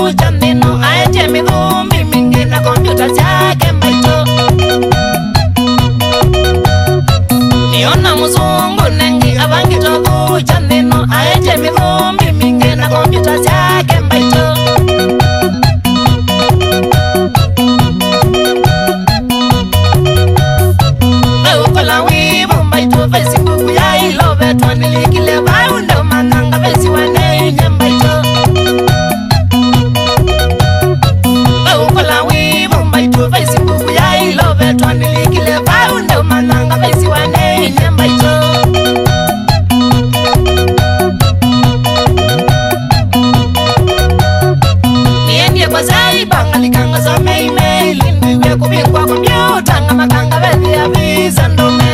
kuja nino aetie mithumbi mingi na kompyuta ciake mbaito. Niona muzungu nengi avangito kuja nino aetie mithumbi mingi na kompyuta ciake mbaito. Ukola wivu mbaito Facebook ya ilove twanilikile vaunda mananga vesi wane nyambaito. Ukola wivu mbaito Facebook ya ilove twanilikile vaunda mananga vesi wane nyambaito. Niendie kwa zai bangalikanga za email ndiwe kubingwa kompyuta nga makanga vethi ya visa ndome.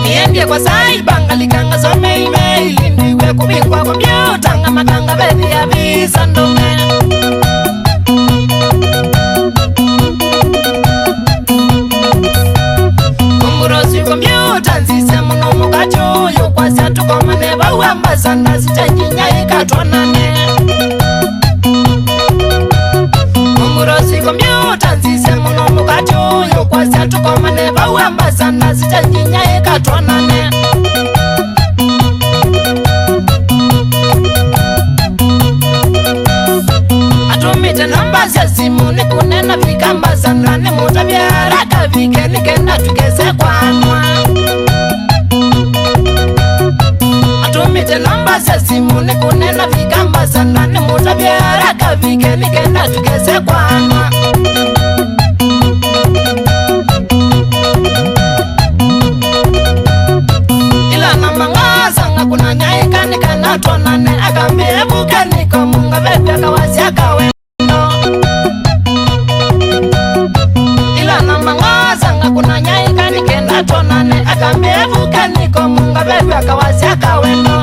Niendie kwa zai bangalikanga za email ndiwe kubingwa kompyuta nga makanga vethi ya visa ndome. Kumburosi kompyuta nzise muno mukachuyo kwa siatu komane bawamba sana zitanyinya ikatwanane. Kumburosi kompyuta nzise muno mukachuyo kwa siatu komane bawamba sana zitanyinya ikatwanane. Atumite namba za simu nikunena vikamba sana ni mutavyara kavike nikenda tukeze kwanwa. Atumite namba za simu nikunena vikamba sana ni mutavyara kavike nikenda tukeze kwanwa. Ila namba ngaza nga kuna nyaika nikana tonane akambie buka niko munga vepi akawasi akawe. Ila namba ngaza nga kuna nyaika nikenda tonane akambie buka niko munga vepi akawasi akawendo.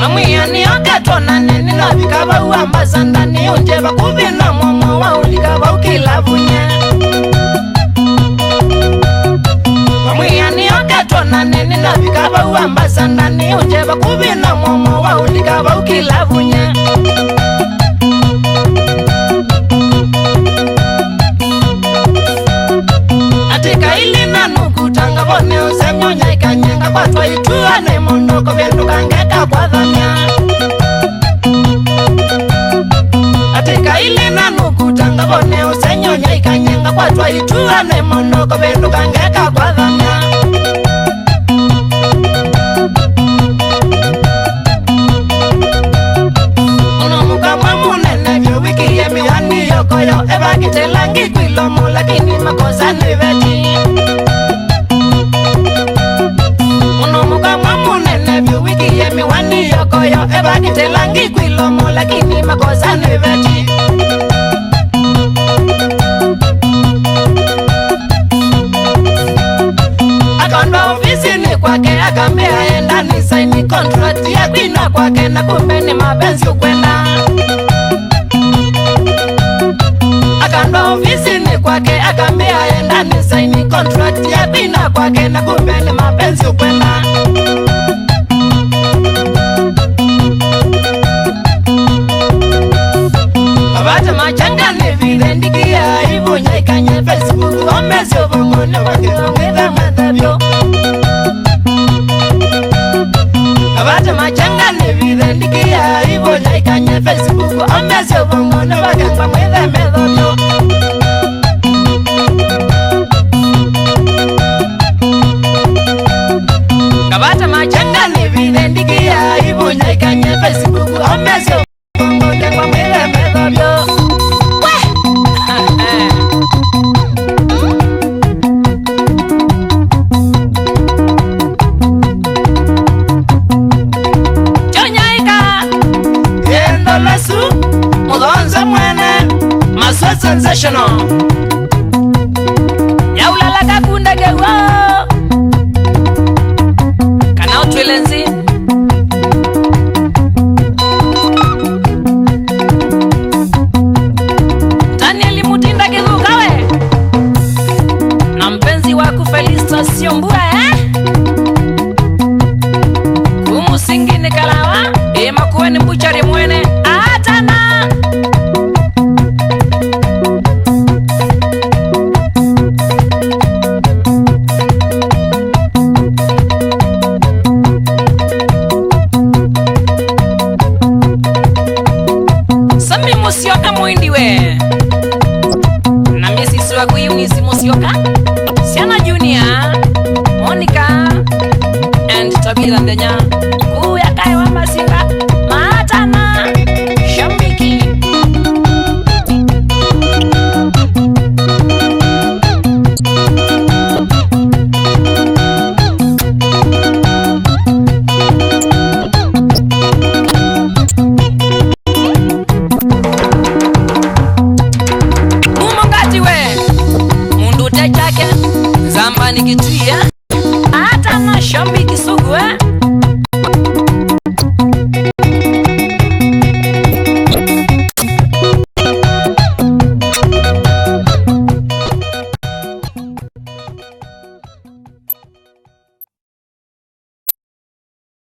Amwia ni oke tonane ninabika bauamba sandani unjeba kubina momo wa ulika baukilavunye. Amwia ni oke tonane ninabika bauamba sandani unjeba kubina momo wa ulika baukilavunye. Atika ili nanukutanga vone usenyonya ikanyenga kwa twa ituane monoko vyendu kangeka kwa dhamia. Atika ili nanukutanga vone usenyonya ikanyenga kwa twa ituane monoko vyendu kangeka kwa dhamia. Unomuka mwamunene vyo wiki ye mihani yokoyo eva kitelangi kwilomo lakini makosa ni veti. Unomuka mwamunene vyo wiki ye miwani yokoyo eva kitelangi kwilomo lakini makosa ni veti. Akaondoa ofisini kwake akambia enda ni saini contract ya kwina kwake na kumbe ni mapenzi ukwenda. Akaondoa ofisini kwake akambia enda ni saini contract ya kwina kwake na kumbe ni mapenzi ukwenda. Abata machanga ni vile ndikia hivyo nyaikanye Facebook omezi obongone wakizongeza madhavyo. Abata machanga ni vile ndikia hivyo nyaikanye Facebook omezi obongone wakizongeza madhavyo. Abata machanga ni vile ndikia hivyo nyaikanye Facebook omezi obongone wakizongeza madhavyo. Chonyaika endo lesu mudonza mwene wangu Felista Siombua kumusingini kalawa makueni mbuchari mwene atana Sami Musioka muindiwe na misisi wa kuyunisi Musioka Siana Junior Monica and Tabila Ndenya kuya kai wa masinga matana shambiki Mumongati we mundu techake zamba nikitia atana shambiki sugu